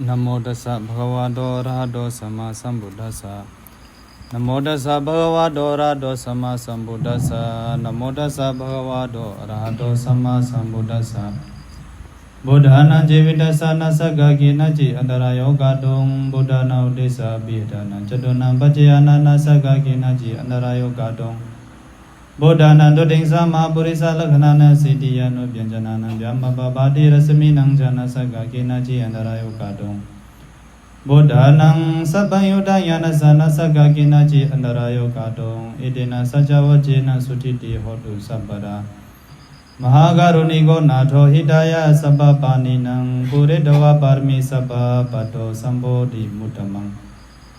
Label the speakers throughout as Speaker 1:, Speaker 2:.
Speaker 1: นะโมตัสสะภะคะวะโตอะระหะโตสัมมาสัมพุทธัสสะนะโมตัสสะภะคะวะโตอะระหะโตสัมมาสัมพุทธัสสะนะโมตัสสะภะคะวะโตอะระหะโตสัมมาสัมพุทธัสสะบุตานังเจวิตัสสะนัสสะกะกินะจิอันตรายโอกาตุงบุตานาอุติสะปิดานังจตุนังปัจจยานันัสสะกะกินะจิอันตรายโอกาตุงบุตานังตุติงสัมมาปุริสะลักขณานัสสิติยานุปัญจนานังยามปะปะติรัสมินังจานัสสะกะกินะจิอันตรายโอกาตุงบุตานังสัพพยุตายานัสสะนัสสะกะกินะจิอันตรายโอกาตุงอิตินะสัจจวะเจนะสุทิติโหตุสัพพะมหาการุณิโกนาโทหิตายะสัพพปานินังปุริตวะปารมิสัพพปัตโตสัมโพธิมุตตมัง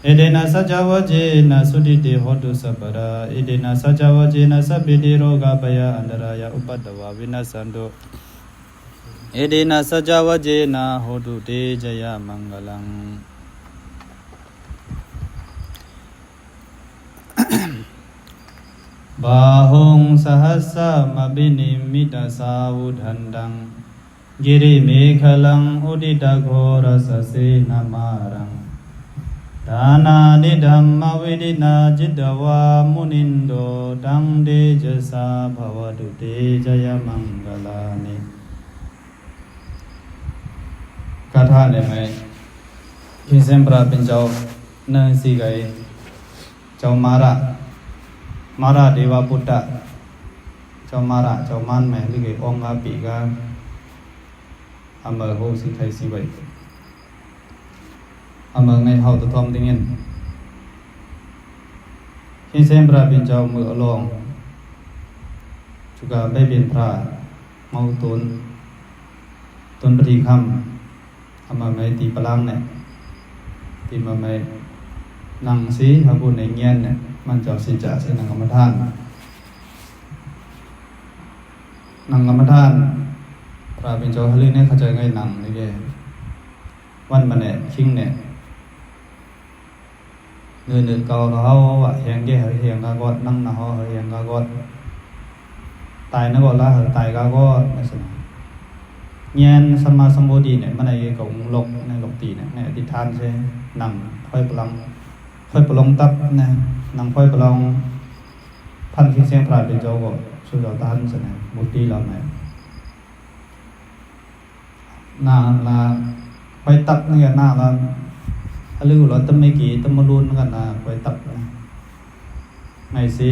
Speaker 1: เอเดนะสัจจวะเจนะสุทิติโหตุสัพพะเอเดนะสัจจวะเจนะสัพพิติโรกะปยะอันตรายะอุปัตตวะวินัสสันตุเอเดนะสัจจวะเจนะโหตุเตจยะมังกลังบาหุงสหัสสะมะบินิมิตาสาวุธันตังกิริเมฆลังอุดิตโฆรสเสนามารังดานานิธัมมวิดินาจิตวามุนินโดตังเดจสาภวตุเตจยมังกลานิคาถาเนี่ยไหมคิเซมปราเป็นเจ้าเนสีไกเจ้ามาระมาราเดวาพุทธะเจ้ามาระเจ้ามันแม่ลิเกองอาปีกาอเมอโหสิไทยสิไว้อเมอไงเฮาตะทอมติงินฮิเซมปราเป็นเจ้ามืออลองจุกาได้เป็นพระเมาตุนปฏิคำอเมอไงตีปลังเนี่ยตีมาไม่นังสีหาบุญในเงี้ยนเนี่ยมันจะสิจะสินังกรรมฐานนังกรรมฐานปราเป็นเจ้าฮะลือเนี่ยเข้าใจไงนังนี่แกวันมันเนี่ยคิงเนี่ยเนื้อเกาเราว่าเฮียงแกเฮียงกากอดนั่งนะเขาเฮียงกากอดตายนะกอดละตายกากอดไม่สนเงี้ยนสมาสมบูรณ์เนี่ยมันในกงหลกในหลกตีเนี่ยในอธิษฐานใช่นังค่อยปลังตับนะนังค่อยปลังพันคิเสียงพระเป็นเจ้าก็สุดยอดท่านสนะมุติเราไหนนาลาค่อยตับเนี่ยนาลาถ้าลือเราตั้มไม่กี่ตั้มมารุนกันนะค่อยตับนะไงสิ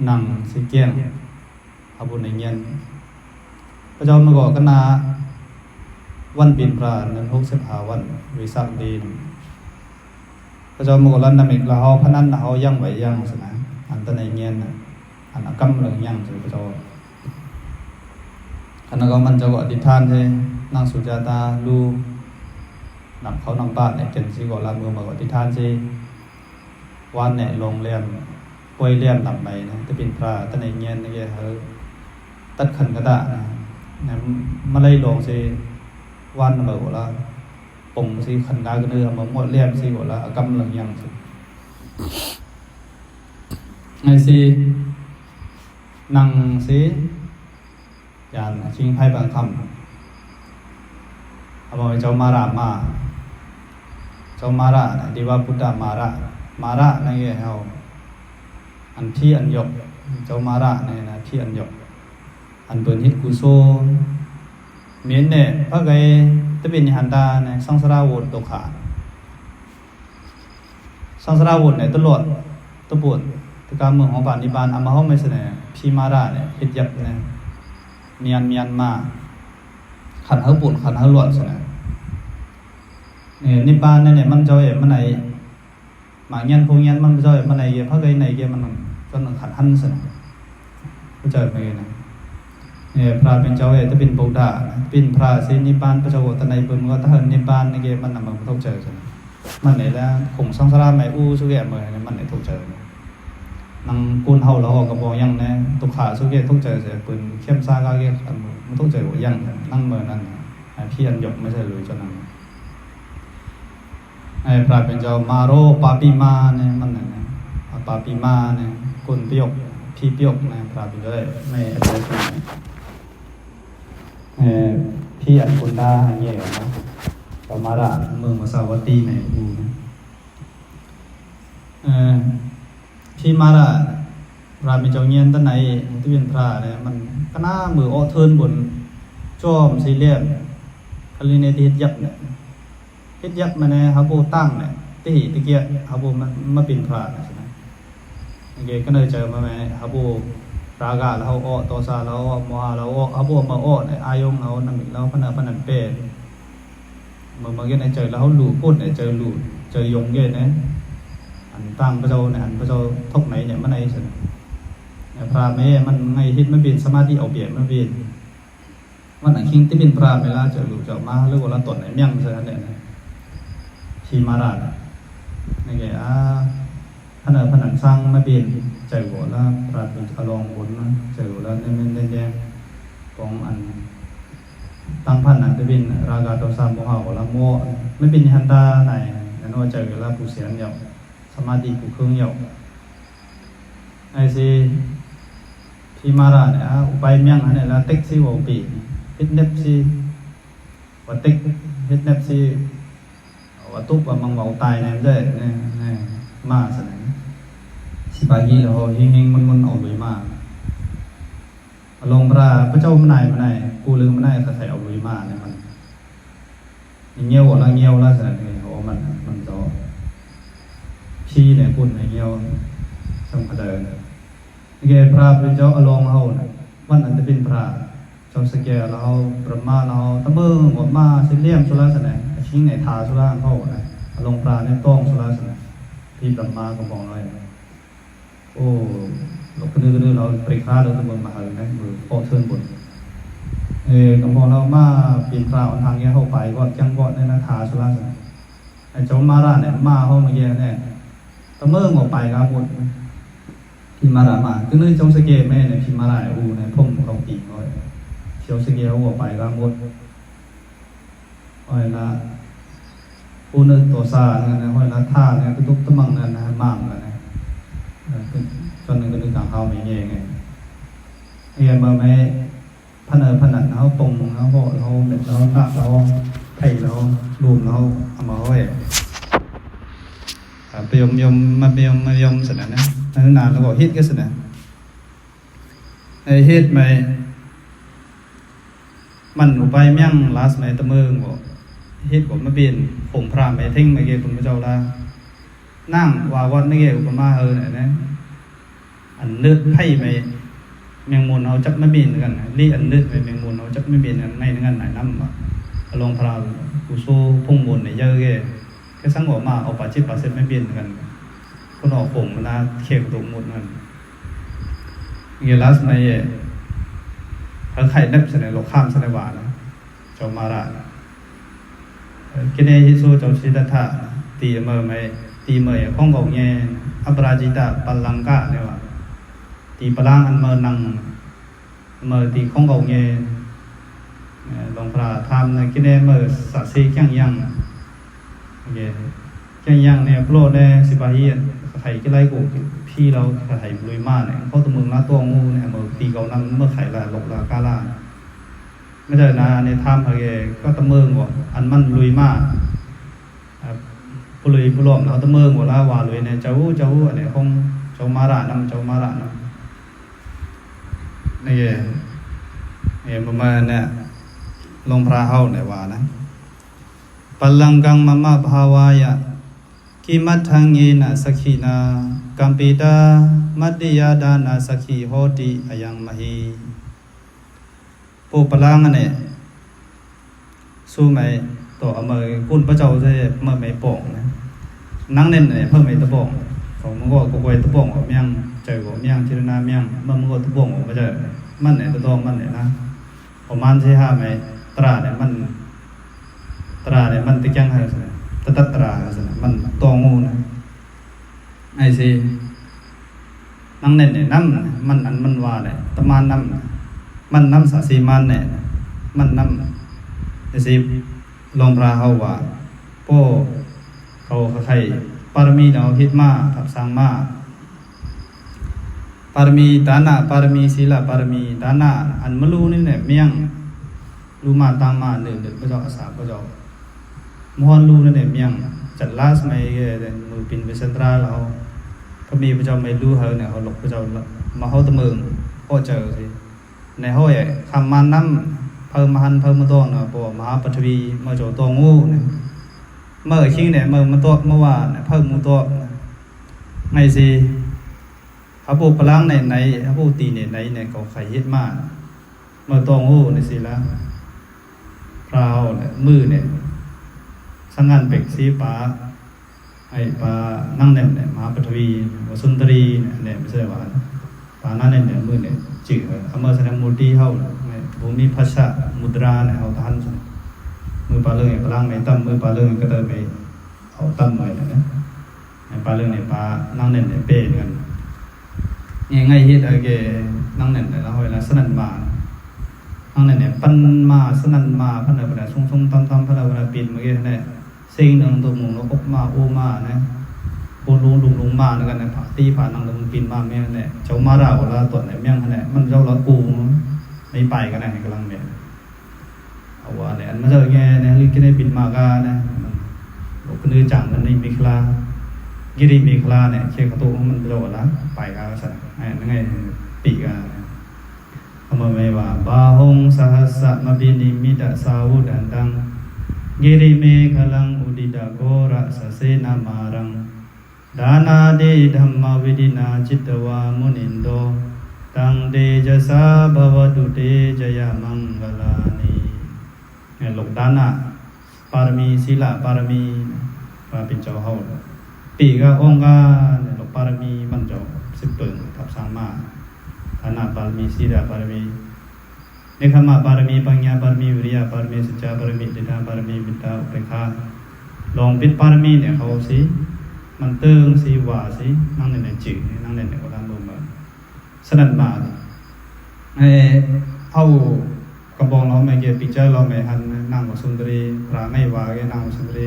Speaker 1: นังสิเกียงอาบุญในเงี้ยพระเจ้ามาบอกกันนะวันปีนพระนั้น65 วันวิสาขดีพระเจ้ามาบอกแล้วนำอีกเราพนันเรายังไหวยังสนะอันตในเงี้ยนะอันกำลังยังสิพระเจ้าอันนั้นก็มันจะก็อธิษฐานเลยนางสุจาตาลูนำเขานำบ้านเนี่ยเจนสิก็ลาเมืองมาก็อธิษฐานสิวันเนี่ยลงเรียนป่วยเรียนหลับไปนะจะเป็นพระตในเงี้ยนี่แกตัดขันกระดาษนะมาไล่ลงสิวันเมื่อละปงสิขันกากันเนื้อมาหมดเลี้ยมสิละกำลังยังสิไงสินั่งสิยานชิงไพ่บางคำเอาไปเจ้ามาระมาเจ้ามาระดีว่าพุทธมาระนั่นเองเขาอันที่อันยกเจ้ามาระนี่นะที่อันยกอันเปิดฮิตกุโซเมียนเนี่ยพระไกตะเป็นหันดาเนี่ยสังสารวัฏตกขาสังสารวัฏเนี่ยตลอดตะปวดตะการเมืองของป่านิบานอามาเขาไม่เสนอพีมาระเนี่ยฮิตยับเนี่ยเมียนมาขันเขาปุ่นขันเขาหลวดเสนอเนี่ยนิบานเนี่ยมันจะเอ๋มันไหนหมาเงี้ยพวกเงี้ยมันจะเอ๋มันไหนพระไกไหนเกี่ยมันก็หนึ่งขันหันเสนอเข้าใจไหมนะเนี่ยพระเป็นเจ้าเอ๋จะเป็นโบดาเป็นพระเสนิบานพระเจ้าโอตในเบิ่มก็ถ้าเห็นนิบานในเกี่ยมันนำมาทุกเจอเสนอมันไหนแล้วคงสังสารไม่อู้สุเกะเมื่อมันไหนทุกเจอนังกุนเฮาเราออกกระบอกยังเนี่ยตุกขาสุเกะทุกเจอเสียปืนเข้มซ่ากาเกะมันทุกเจอยังนั่งเมื่อนั้นพี่อันยกไม่ใช่เลยเจ้านั้นไอ้พระเป็นเจ้ามาโรปาปิมาเนี่ยมันเนี่ยปาปิมาเนี่ยกุนเปียกพี่เปียกเนี่ยพระเป็นเจ้าไม่อะไรพี่อันกุนดาเงี้ยนะ ปมาระเมืองมาสาวัตตีในอูที่มาระรามีเจ้าเงียนตั้งไหนที่เป็นพระเนี่ยมันก็น่ามืออ้อเทินบนจ้อมสี่เหลี่ยมคลีเนติฮิตยับเนี่ยฮิตยับมาเนี่ยฮับโบตั้งเนี่ยที่ตะเกียฮับโบมาเป็นพระใช่ไหมโอเคก็เลยเจอมาไหมฮับโบรากาแล้วอ้อโตซาแล้วมหาแล้วอ้อฮับโบมาอ้อในอายงเอานั่นแล้วพนันเป็นเมื่อกี้ในเจอแล้วหลู่พูดในเจอหลู่เจอยงเงี้ยนะอันตั้งพระเจ้าเนี่ยอันพระเจ้าทกไหนเนี่ยมันไหนสิพระแม่มันไงฮิตมันเป็นสมาธิเอาเปรียบมันเป็นวันไหนคิงที่เป็นพระเวลาเจอหลู่เจอมาหรือว่าเราตดไหนเมี่ยงใช่ไหมเนี่ยทีมาราชนี่แกพนันสร้างมาเป็นเจอหัวแล้วพระเป็นอารองบนนะเจอแล้วเนี่ยแดงของอันตั้งพันนั้นจะเป็นรากาโตสามโมหะละโมไม่เป็นฮันตาไหนนั่นว่าเจอแล้วผู้เสียนเหยาสมาธิผู้เครื่องเหยาไอซีที่มาราเนี่ยอุปายเมียงอันนี้แล้วเต็กซีวปีฮิตเนปซีว่าเต็กฮิตเนปซีว่าตุ๊บว่ามังเบาตายเนี่ยได้เนี่ยมาสนสิบากีเราเฮงมันเอาไปมาลงพระเจ้ามันไหนกูลืมมันไหนถ้าใครเอาลุยมาเนี่ยมันเงี้ยวละเงี้ยวละสิโอ้มันจะพี่เนี่ยพูดในเงี้ยวสังขารนี่แกพระเป็นเจ้าอารมณ์เขาวันนั้นจะเป็นพระเจ้าสเกลเราประมาเราตะเบิ้งหมดมาเสียเลี่ยมสุราสนะชิ้นไหนทาสุราเขาอารมณ์พระเนี่ยต้องสุราสนะพี่ประมาก็บอกเลยโอ้เราก็นึกเราปริคราเราต้องมาหาเนี่ยมือโอเทินบนก็บอกเรามาปีนพระอันทางเงี้ยเข้าไปก็จังก็เนี่ยนะทาสุราสนะไอ้เจ้ามาราเนี่ยมาเข้ามาเงี้ยเนี่ยตะเบิ้งออกไปครับหมดพิมารามาคือนึกจงสเกแม่เนี่ยพิมาราอูเนี่ยพุ่งเขาปีกเลยเชียวสเกเขาออกไปครับหมดอ้อยละผู้นึกตัวซาเนี่ยอ้อยละท่าเนี่ยทุกตะมังเนี่ยนะมั่งนะจนนึงก็นึกต่างเขาไม่เงี้ยไงเงี้ยมาไม่ผนังเขาตรงเขาโบเขาเด็กเขาตักเขาไผ่เขาดูมเขาเอามาไว้ไปยมสนะนะนานแล้วก็ฮิตก็สนะไอฮิตไหมมันอุปายเมี่ยงลาสไหมตะเมืองบอกฮิตบอกมาเป็นผมพระไม่ทิ้งไม่เกี่ยวกับพระเจ้าละนั่งว่าวัดไม่เกี่ยวกับมาเนี่ยนะอันเลือดไผ่ไหมแมงมุมเขาจับไม่บินกันรีอันเลือดไปแมงมุมเขาจับไม่บินกันในนั้นไหนน้ำลงพระกุโซพุ่งบนเนี่ยเยอะแกสังออกมาเอาปาชิปาเซไม่บินกันคนออกผมมันน่าเขี่ยตัวหมดนั่นเงลัสในเขาไข่เล็บเสนอหลอกข้ามเสนอหวานเจ้ามาระกินเอฮิโซเจ้าชิดาธาตีเมื่อไม่ตีเมื่อข้องกองเงอัปราจิตาปัลลังกะเนี่ยว่าตีปลางอันเมื่อนังเมื่อตีข้องกองเงลงพระธรรมในกินเอเมื่อสัตย์เสียงยังแค่ยังเนี่ยโปรดเนี่ยสิบาฮีไข่กี่ไรกูพี่เราไข่ลุยมาเนี่ยเขาตัวมึงละตัวงูเนี่ยเมื่อตีเกานั้นเมื่อไข่ละหลกละกาล่าไม่ใช่นะในถ้ำอะไรก็ตะเมืองว่าอันมันลุยมาผู้ลุยผู้หลอมเราตะเมืองว่าละว่าลุยเนี่ยเจ้าอันนี้คงเจ้ามาระนำนี่ประมาณเนี่ยลงพระเฮาเนี่ยว่านะปัลลังกังมะมะภาวายะกิมัทธังเยนะสักขีนากัมปิตามัตติยาดานาสักขีโหติอายังมหีปูปลังอันเนี่ยสู้ไหมต่อเมื่อกุนพระเจ้าจะเมื่อไม่ป่องนะนั่งเน้นเนี่ยเพิ่มไม่ตะป่องของมึงก็กวยตะป่องออกเมียงเจอของเมียงทิรนาเมียงเมื่อมึงก็ตะป่องออกมาเจอมันเนี่ยตะตองมันเนี่ยนะประมาณที่5ไหมตราเนี่ยมันตราเนี่ยมันติจังให้สิตัดตราสิมันตองงูนะไอซีนั่งเน้นเนี่ยน้ำมันอันมันว่าเนี่ยตะมานน้ำมันน้ำสาสีมันเนี่ยมันน้ำไอซีลงพระเขาว่าโป้เขาใครปารมีเราฮิตมาทับสร้างมาปารมีดานะปารมีศีลปารมีดานะอันมะลูนี่เนี่ยเมียงรูมาตามมาหนึ่งเดือนพระเจ้าอาสาพระเจ้า มอนลูนั่นเนี่ยยังจัดลาสมัยมือปินไปเซนตราเราพอมีพระเจ้าไม่รู้เหรอเนี่ยเขาหลบพระเจ้ามาเขาตะเมืองเขาเจอสิในห้อยคำมันน้ำเพิ่มมาหันเพิ่มมาตัวเนาะบอกมหาปฐวีมาโจตัวงูเนี่ยเมื่อชิงเนี่ยเมื่อมาตัวเมื่อวานเพิ่มมูตัวไงสิเขาพูดพลังในเขาพูดตีในเขาไข่เฮ็ดมากเมื่อตัวงูในสิแล้วพราวเนี่ยมือเนี่ยสังงานเป็กสีป้าไอ้ป้านั่งเนี่ยมหาปฐวีวสุนทรีเนี่ยไม่ใช่ว่าป้านั่นเนี่ยมือเนี่ยจืดเอามาแสดงมูตีเขาภูมิภาษามุตราเนี่ยเอาทันมือปลาเรื่องพลังไม่ตั้มมือปลาเรื่องก็เติมไปเอาตั้มหน่อยนะปลาเรื่องเนี่ยปลานั่งเนี่ยเป๊ะกันยังไงเฮ็ดอะไรนั่งเนี่ยเราเวลาสนั่นมานั่งเนี่ยปั้นมาสนั่นมาพันอะไรทรงตั้มพันอะไรปีนเมื่อกี้เนี่ยสิ่งหนึ่งตัวหมุนแล้วก็มาโอมานะโอลุงมาเนี่ยกันเนี่ยผ่าตีผ่านั่งแล้วมันปีนมาเนี่ยเนี่ยเจ้ามาราเวลาตัวเนี่ยยังเนี่ยมันเจ้าละกูไม่ไปกันนะกำลังเนี่ยเอาว่าเนี่ยมันจะแง่เนี่ยลิขิตได้บินมากาเนี่ยลูกนื้อจังมันในมิคลากิริมิคลาเนี่ยเชื่อขตุมันโดดละไปกันสักนั่นไงปีกันทำไมว่าบาหงสหัสมบินิมิตาสาวุดันดังกิริเมฆลังอุดิดาโกระสเสนามารังดานาเดธรรมวิดินาจิตวามุนินโดตังเดจสาภวตุเตจยมังกลานีเนี่ยหลกด้านน่ะปารมีศีลปารมีมาเป็นเจ้าเฮาปีก็องค์ก็เนี่ยหลกปารมีมันเจ้าสิบเปิงทับสร้างมาฐานะปารมีศีลปารมีเนคขมะปารมีปัญญาปารมีวิริยะปารมีสัจจะปารมีติฏฐาปารมีมิตตาอุเบกขาลองปิดปารมีเนี่ยเขาสิมันเติงสิว่าสินั่งในจืดนั่งในก็ทำบ่มาสนั่นมาเอากระบอกเราไม่เกี่ยวปิจเจอเราไม่หันนั่งกับสุนทรีพระไม่ว่าแกนั่งกับสุนทรี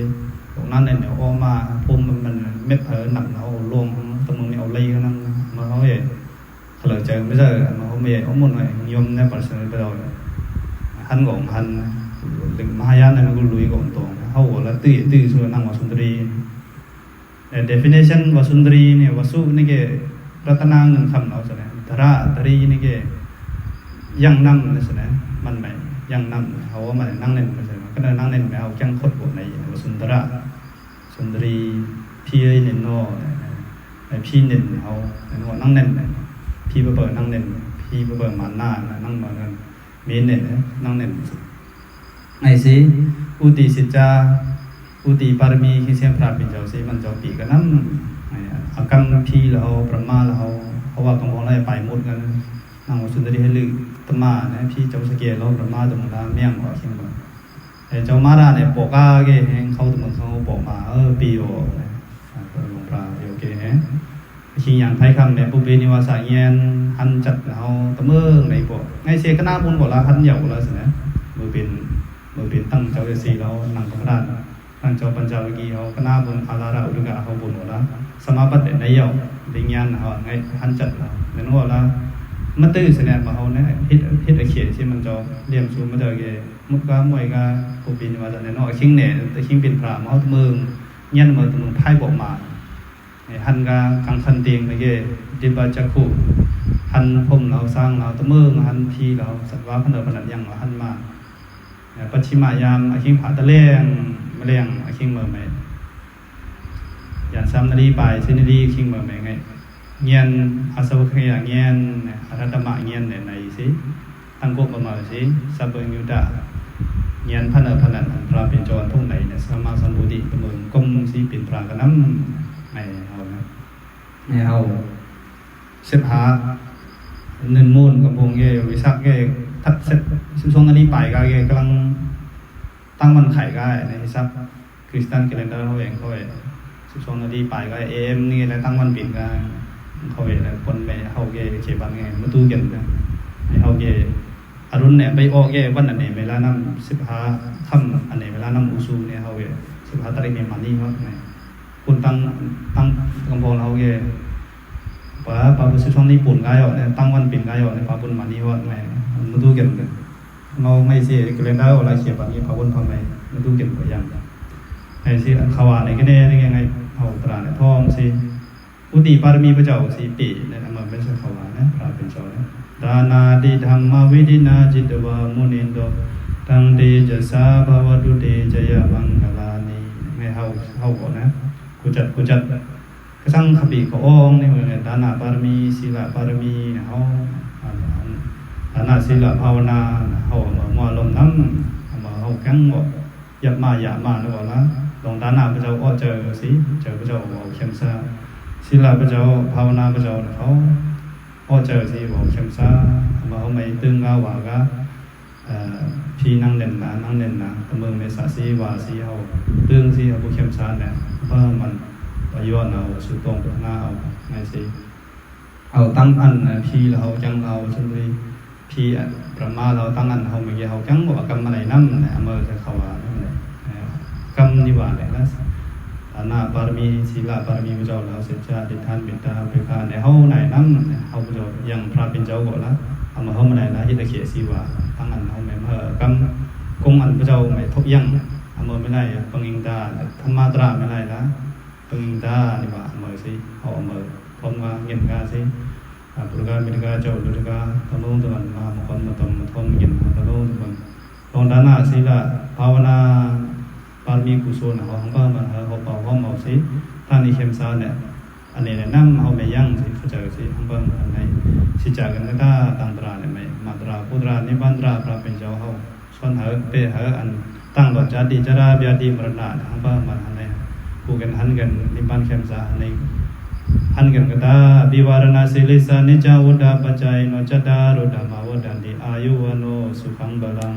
Speaker 1: ตรงนั้นเนี่ยโอมาพุ่มมันเม็ดเผลหนักเอาลงตรงนี้เอาเลยกันนั่นมาเขาเองเขลือใจไม่ใช่มาเขาไม่เอาหมดเลยยมเนี่ยปัสสาวะไปเราหันก่อนหันถึงมหายานเนี่ยมันก็ลุยก่อนตรงเขาบอกแล้วตื้อส่วนนั่งกับสุนทรีdefinition วสุนทรีเนี่ยวสุนี่แกรัตนาเงินคำเราใช่ไหมธารีนี่แกยังนั่งนี่ใช่ไหมมันไม่ยังนั่งเขาว่ามันนั่งเล่นไม่ใช่ไหมก็เลยนั่งเล่นไม่เอาจังคดบทในวสุนทระสุนทรีพี่เล่นโน่พี่เล่นเขานั่งเล่นพี่เปิดนั่งเล่นพี่เปิดมันหน้านั่งมากันมีเล่นนั่งเล่นไงสิอุติสิจาอุติปารมีที่เสียงพระเป็นเจ้าสิมันเจ้าปีกันนั่นอากัมพีเราประมาเราเพราะว่ากำลังไล่ไปหมดกันนั่งวสุนทรีให้ลึกตมาเนี่ยพี่เจ้าสเกลเราประมาตรงนั้นเมี่ยงว่าเชียงใหม่เจ้ามาราเนี่ยปกาเกเฮงเขาตรงเขาบอกมาปีโอหลวงพระโอเคฮะชิงอย่างไทยคำเนี่ยปุเบนิวาสายเย็นหันจัดเราตะเมืองในปกไงเสียก็น่าบุญบอกละหันเหยาละสินะมือเป็นตั้งเจ้าเอซีเรานั่งกระดานนั่งเจ้าปัญจวัคคีย์เขาก็น่าบุญอาราระอุดกะเขาบุญหมดละสมาบัติในเหยาวิญญาณเขาไงหันจัดเราเห็นว่าละมันตื้อแสดงมาเขาเนี่ยฮิตเขียนที่มันจะเลี่ยมซูมมาเจอเกมุกกามวยกาผู้ปีนมาจากในนอกชิงเนี่ยแต่ชิงเป็นพระมาเอาตัวเมืองเงี้ยมาตัวเมืองไพ่บอกมาหันกากังคันเตียงไปเกดิบาจักขุหันพมเราสร้างเราตัวเมืองหันพีเราสัตว์ว่าพันเดอร์พันธุ์ยังเราหันมาปัจฉิมายามอาชิงผาตะเลียงมะเลียงอาชิงเมื่อไหร่อย่างซ้ำนาดีไปเซนาดีชิงเมื่อไหร่ไงเงียนอาสวะขยะเงียนอารัตมะเงียนในสิตั้งกบประมาณสิสับเบิงยุดาเงียนพันพนันพระเป็นจรทุ่งไหนเนี่ยสมาสัมบูติประเมินกงสีเป็นพระกันน้ำไม่เอาเสพหาเนินมูลกับพงเกวิสักเกทัดเสร็จ12 นาทีไปก็เกกำลังตั้งวันไข่ก็ในซับคริสตันเกเลนเดอร์เขาเอง12 นาทีไปก็นี่อะไรตั้งวันปิดก็เขาเองคนไปเขาเกเขียนบันไงมาตู้เก็บนะเขาเกอรุณเนี่ยไปออกเกวันอันนี้เวลาน้ำ15 ค่ำอันนี้เวลาน้ำอุซูเนี่ยเขาเก15 ตาริกเนี่ยมันนี่เขาไงคุณตั้งกำพงเขาเกป่าป่าบุษช่องนี้ปุ่นกายออกเนี่ยตั้งวันปิดกายออกเนี่ยป่าปุ่นมันนี่ว่าไงมาตู้เก็บเราไม่เสียเกลนได้อะไรเขียนแบบนี้ป่าปุ่นทำไมมาตู้เก็บก็ยัง ให้สิขวาในก็ได้ยังไงเอาตราในทองสิอุติปารมีพระเจ้าสิปีเนี่ยมันไม่ใช่ขวานะพระเป็นเจ้านะดานาดิธรรมวิธินาจิตวามุนินโตตังเตจะสาภวตุเตจยมังคลานีไม่เฮาก่อนนะกูจัดก็สั่งขบีก็อ้องนี่เหมือนดานาปารมีศีลปารมีเฮาดานาศีลภาวนาเฮามาลมน้ำมาเฮากังบ่ยับมาอย่ามาแล้วก็ละลงดานาพระเจ้าอ้อเจอสิเจอพระเจ้าเอาเข้มซาศีลพระเจ้าภาวนาพระเจ้าเขาอ้อเจอสิบอกเข้มซามาเฮาไม่ตึงกาว่าก็พี่นั่งเล่นนะตะเมืองในสาสีว่าสีเฮาตึงสิเฮาบ่เข้มซาเนี่ยเพราะมันประโยชน์เอาสุตรงหน้าเอาไงสิเอาตั้งอันพี่เราจังเราซึ่งพี่ประมาเราตั้งอันเฮาเมื่อกี้เฮาจังบ่กรรมอะไรนำเนี่ยเมื่อจะเข้าว่านั่นแหละกรรมนิวาสเนี่ยนะฐานะบารมีศีลบารมีพระเจ้าเราเสร็จจะดิทานเป็นตาเป็นคาในเฮาไหนนำเฮาพระเจ้ายังพระเป็นเจ้าก็ละเอามาเฮามาไหนละฮิตเขสีว่าตั้งอันเฮาไม่กรรมคงอันพระเจ้าไม่ทบยังเอามาไม่ได้ปังอิงตาธรรมาตราไม่ได้ละปังอิงตานี่ว่าเมื่อสิเฮาเมื่อพร้อมว่าเงินกาสิปุรกามิรกาเจ้าดุรกาตะลุงตะวันมามคนมาตมทนเงินตะลุงตะวันลงดานาศีลภาวนาปารมีกุศลของก็มันเฮาเป่าห้อมเอาสิท่านนี้เข้มซาเนี่ยอันนี้เนี่ยนำเฮาไปยั่งสิเข้าใจสิของเบิ่งอันไหนสิจากกันตาตังตราเนี่ยไม่มาตราพุตรานิบันตราพระเป็นเจ้าเฮาส่วนเฮาเตเฮาอันตั้งดอกจาติจราเบียติมรณะของเบิ่งมันอันไหนกูกันหันกันนิบันเข้มซาอันนี้หันกันกตาบิวารณาสิลิสานิจาวุดาปัจจัยโนจัตตารุธรรมาวดันติอายุวโนสุขังบาลัง